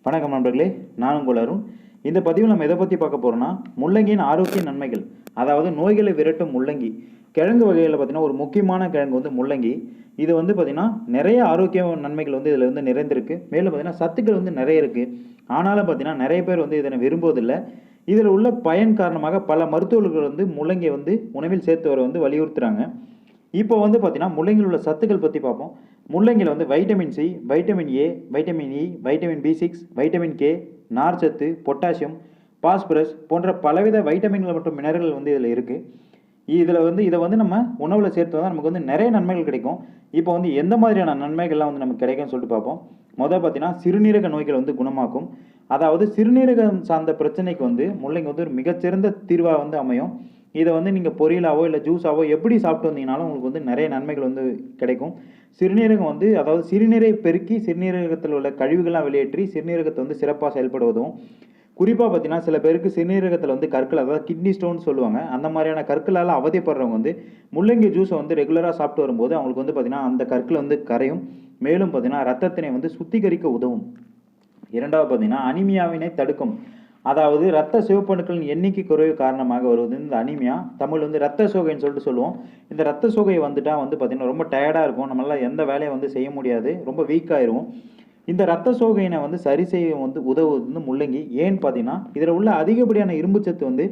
வணக்கம் நண்பர்களே, நான் உங்கள் அருண். இந்த பதிவில் நம்ம எதை பற்றி பார்க்க போகிறோம்னா, முள்ளங்கியின் ஆரோக்கிய நன்மைகள். அதாவது நோய்களை விரட்டும் முள்ளங்கி. கிழங்கு வகையில் பார்த்தீங்கன்னா ஒரு முக்கியமான கிழங்கு வந்து முள்ளங்கி. இது வந்து பார்த்தீங்கன்னா நிறைய ஆரோக்கிய நன்மைகள் வந்து இதில் வந்து நிறைந்திருக்கு. மேலும் பார்த்தீங்கன்னா சத்துக்கள் வந்து நிறைய இருக்குது. ஆனாலும் பார்த்தீங்கன்னா நிறைய பேர் வந்து இதனை விரும்புவதில்லை. இதில் உள்ள பயன் காரணமாக பல மருத்துவர்கள் வந்து முள்ளங்கியை வந்து உணவில் சேர்த்து வர வந்து வலியுறுத்துகிறாங்க. இப்போ வந்து பார்த்தீங்கன்னா முள்ளங்கியில் உள்ள சத்துக்கள் பற்றி பார்ப்போம். முள்ளங்கியில் வந்து vitamin C, vitamin A, vitamin E, vitamin பி6, வைட்டமின் கே, நார்ச்சத்து, பொட்டாசியம், பாஸ்பரஸ் போன்ற பலவித வைட்டமின்கள் மற்றும் மினரல்கள் வந்து இதில் இருக்குது. இதை வந்து நம்ம உணவில் சேர்த்து வந்தால் நமக்கு வந்து நிறைய நன்மைகள் கிடைக்கும். இப்போ வந்து எந்த மாதிரியான நன்மைகள்லாம் வந்து நமக்கு கிடைக்கும்னு சொல்லிட்டு பார்ப்போம். முதல் பார்த்தீங்கன்னா சிறுநீரக நோய்கள் வந்து குணமாக்கும். அதாவது சிறுநீரகம் சார்ந்த பிரச்சனைக்கு வந்து முள்ளங்கி வந்து ஒரு மிகச்சிறந்த தீர்வாக வந்து அமையும். இதை வந்து நீங்கள் பொரியலாவோ இல்லை ஜூஸாவோ எப்படி சாப்பிட்டு வந்தீங்கனாலும் உங்களுக்கு வந்து நிறைய நன்மைகள் வந்து கிடைக்கும். சிறுநீரகம் வந்து அதாவது சிறுநீரை பெருக்கி சிறுநீரகத்தில் உள்ள கழிவுகள்லாம் வெளியேற்றி சிறுநீரகத்தை வந்து சிறப்பாக செயல்படுவதும். குறிப்பாக பார்த்தீங்கன்னா சில பேருக்கு சிறுநீரகத்தில் வந்து கற்கள், அதாவது கிட்னி ஸ்டோன் சொல்லுவாங்க, அந்த மாதிரியான கற்களால் அவதிப்படுறவங்க வந்து முள்ளங்கி ஜூஸை வந்து ரெகுலராக சாப்பிட்டு வரும்போது அவங்களுக்கு வந்து பார்த்தீங்கன்னா அந்த கற்கள் வந்து கரையும். மேலும் பார்த்தீங்கன்னா ரத்தத்தினை வந்து சுத்திகரிக்க உதவும். இரண்டாவது பார்த்தீங்கன்னா அனிமியாவினை தடுக்கும். அதாவது ரத்த சிவப்பணுக்களின் எண்ணிக்கை குறைவு காரணமாக வருவது இந்த அனிமியா. தமிழ் வந்து ரத்த சோகைன்னு சொல்லிட்டு சொல்லுவோம். இந்த ரத்த சோகை வந்துட்டால் வந்து பார்த்திங்கன்னா ரொம்ப டயர்டாக இருக்கும், நம்மளால் எந்த வேலையை வந்து செய்ய முடியாது, ரொம்ப வீக்காகிருவோம். இந்த ரத்த சோகையினை வந்து சரி செய்ய வந்து உதவுவது வந்து முள்ளங்கி. ஏன்னு பார்த்தீங்கன்னா இதில் உள்ள அதிகப்படியான இரும்புச்சத்து வந்து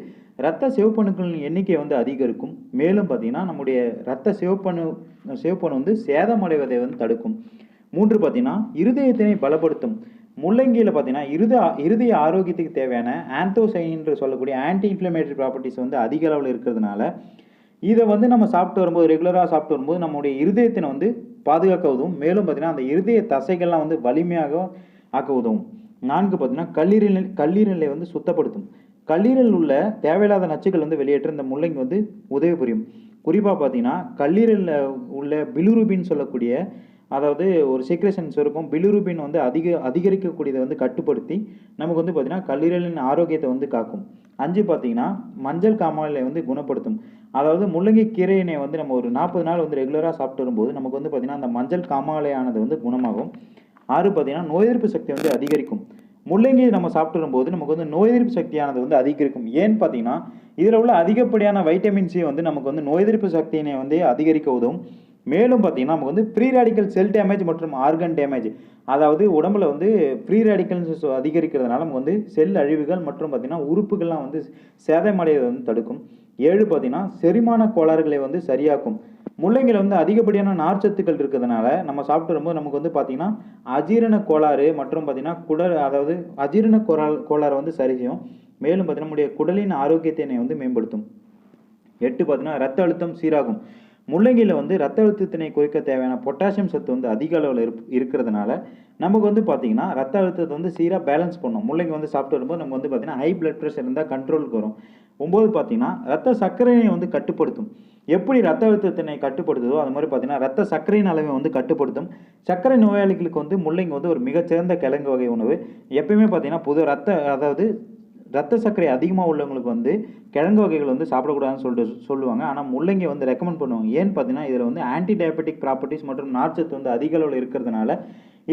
ரத்த சிவப்பணுக்களின் எண்ணிக்கை வந்து அதிகரிக்கும். மேலும் பார்த்தீங்கன்னா நம்முடைய ரத்த சிவப்பணு வந்து சேதமடைவதை வந்து தடுக்கும். மூன்று பார்த்தீங்கன்னா இருதயத்தினை பலப்படுத்தும். முள்ளங்கியில் பார்த்தீங்கன்னா இருதய ஆரோக்கியத்துக்கு தேவையான ஆந்தோசைன் சொல்லக்கூடிய ஆன்டி இன்ஃப்ளமேட்டரி ப்ராப்பர்ட்டிஸ் வந்து அதிக அளவில் இருக்கிறதுனால இதை வந்து நம்ம சாப்பிட்டு வரும்போது, ரெகுலராக சாப்பிட்டு வரும்போது நம்முடைய இருதயத்தினை வந்து பாதுகாக்க உதவும். மேலும் பார்த்தீங்கன்னா அந்த இருதய தசைகள்லாம் வந்து வலிமையாக ஆக்க உதவும். நான்கு பார்த்தீங்கன்னா கல்லீரலை வந்து சுத்தப்படுத்தும். கல்லீரல் உள்ள தேவையில்லாத நச்சுக்கள் வந்து வெளியேற்ற இந்த முள்ளங்கி வந்து உதவி புரியும். குறிப்பாக பார்த்தீங்கன்னா கல்லீரலில் உள்ள பிலிருபின் சொல்லக்கூடிய, அதாவது ஒரு சீக்ரெஷன்ஸ் இருக்கும், பிலிருபின் வந்து அதிகரிக்கக்கூடியதை வந்து கட்டுப்படுத்தி நமக்கு வந்து பார்த்திங்கன்னா கல்லீரலின் ஆரோக்கியத்தை வந்து காக்கும். அஞ்சு பார்த்தீங்கன்னா மஞ்சள் காமாலை வந்து குணப்படுத்தும். அதாவது முள்ளங்கி கீரையினை வந்து நம்ம ஒரு 40 நாள் வந்து ரெகுலராக சாப்பிட்டு வரும்போது நமக்கு வந்து பார்த்திங்கன்னா அந்த மஞ்சள் காமாலையானது வந்து குணமாகும். ஆறு பார்த்தீங்கன்னா நோய் எதிர்ப்பு சக்தி வந்து அதிகரிக்கும். முள்ளங்கியை நம்ம சாப்பிட்டு வரும்போது நமக்கு வந்து நோய் எதிர்ப்பு சக்தியானது வந்து அதிகரிக்கும். ஏன்னு பார்த்தீங்கன்னா இதில் உள்ள அதிகப்படியான வைட்டமின் சி வந்து நமக்கு வந்து நோய் எதிர்ப்பு சக்தியினை வந்து அதிகரிக்க உதவும். மேலும் பார்த்தீங்கன்னா நமக்கு வந்து ஃப்ரீ ரேடிக்கல் செல் டேமேஜ் மற்றும் ஆர்கன் டேமேஜ், அதாவது உடம்புல வந்து ஃப்ரீ ரேடிக்கல்ஸ் அதிகரிக்கிறதுனால நமக்கு வந்து செல் அழிவுகள் மற்றும் பார்த்தீங்கன்னா உறுப்புகள்லாம் வந்து சேதமடைவதை வந்து தடுக்கும். ஏழு பார்த்தீங்கன்னா செரிமான கோளாறுகளை வந்து சரியாக்கும். முள்ளங்கியில் வந்து அதிகப்படியான நார்ச்சத்துக்கள் இருக்கிறதுனால நம்ம சாப்பிட்டு வரும்போது நமக்கு வந்து பார்த்தீங்கன்னா அஜீரண கோளாறு மற்றும் பார்த்தீங்கன்னா அதாவது அஜீரண கோளாறு வந்து சரி செய்யும். மேலும் பார்த்தீங்கன்னா நம்முடைய குடலின் ஆரோக்கியத்தினை வந்து மேம்படுத்தும். எட்டு பார்த்தீங்கன்னா ரத்த அழுத்தம் சீராகும். முள்ளங்கியில் வந்து ரத்த அழுத்தத்தினை குறைக்க தேவையான பொட்டாசியம் சத்து வந்து அதிக அளவில் இருக்கிறதுனால நமக்கு வந்து பார்த்தீங்கன்னா ரத்த அழுத்தத்தை வந்து சீராக பேலன்ஸ் பண்ணும். முள்ளங்கி வந்து சாப்பிட்டு வரும்போது நம்ம வந்து பார்த்தீங்கன்னா ஹை பிளட் ப்ரெஷர் இருந்தால் கண்ட்ரோலுக்கு வரும். 9 பார்த்தீங்கன்னா ரத்த சர்க்கரையை வந்து கட்டுப்படுத்தும். எப்படி ரத்த அழுத்தத்தினை கட்டுப்படுத்துதோ அது மாதிரி பார்த்தீங்கன்னா ரத்த சர்க்கரையின் அளவை வந்து கட்டுப்படுத்தும். சர்க்கரை நோயாளிகளுக்கு வந்து முள்ளங்கி வந்து ஒரு மிகச்சிறந்த கிழங்கு வகை உணவு. எப்பயுமே பார்த்தீங்கன்னா அதாவது ரத்த சர்க்கரை அதிகமாக உள்ளவங்களுக்கு வந்து கிழங்கு வகைகள் வந்து சாப்பிடக்கூடாதுன்னு சொல்லுவாங்க. ஆனால் முள்ளங்கி வந்து ரெக்கமெண்ட் பண்ணுவாங்க. ஏன்னு பார்த்தீங்கன்னா இதில் வந்து ஆன்டி டயபெட்டிக் ப்ராப்பர்ட்டிஸ் மற்றும் நார்ச்சத்து வந்து அதிக அளவில் இருக்கிறதுனால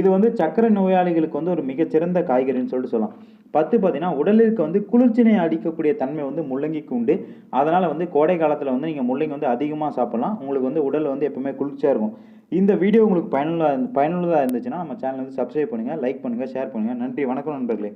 இது வந்து சர்க்கரை நோயாளிகளுக்கு வந்து ஒரு மிகச்சிறந்த காய்கறின்னு சொல்லிட்டு சொல்லலாம். 10 பார்த்தீங்கன்னா உடலுக்கு வந்து குளிர்ச்சினை அடிக்கக்கூடிய தன்மை வந்து முள்ளங்கிக்கு உண்டு. அதனால் வந்து கோடை காலத்தில் வந்து நீங்கள் முள்ளங்கி வந்து அதிகமாக சாப்பிட்லாம். உங்களுக்கு வந்து உடல் வந்து எப்பவுமே குளிர்ச்சியாக இருக்கும். இந்த வீடியோ உங்களுக்கு பயனுள்ளதாக இருந்துச்சுன்னா நம்ம சேனல் வந்து சப்ஸ்கிரைப் பண்ணுங்கள், லைக் பண்ணுங்கள், ஷேர் பண்ணுங்கள். நன்றி, வணக்கம் நண்பர்களே.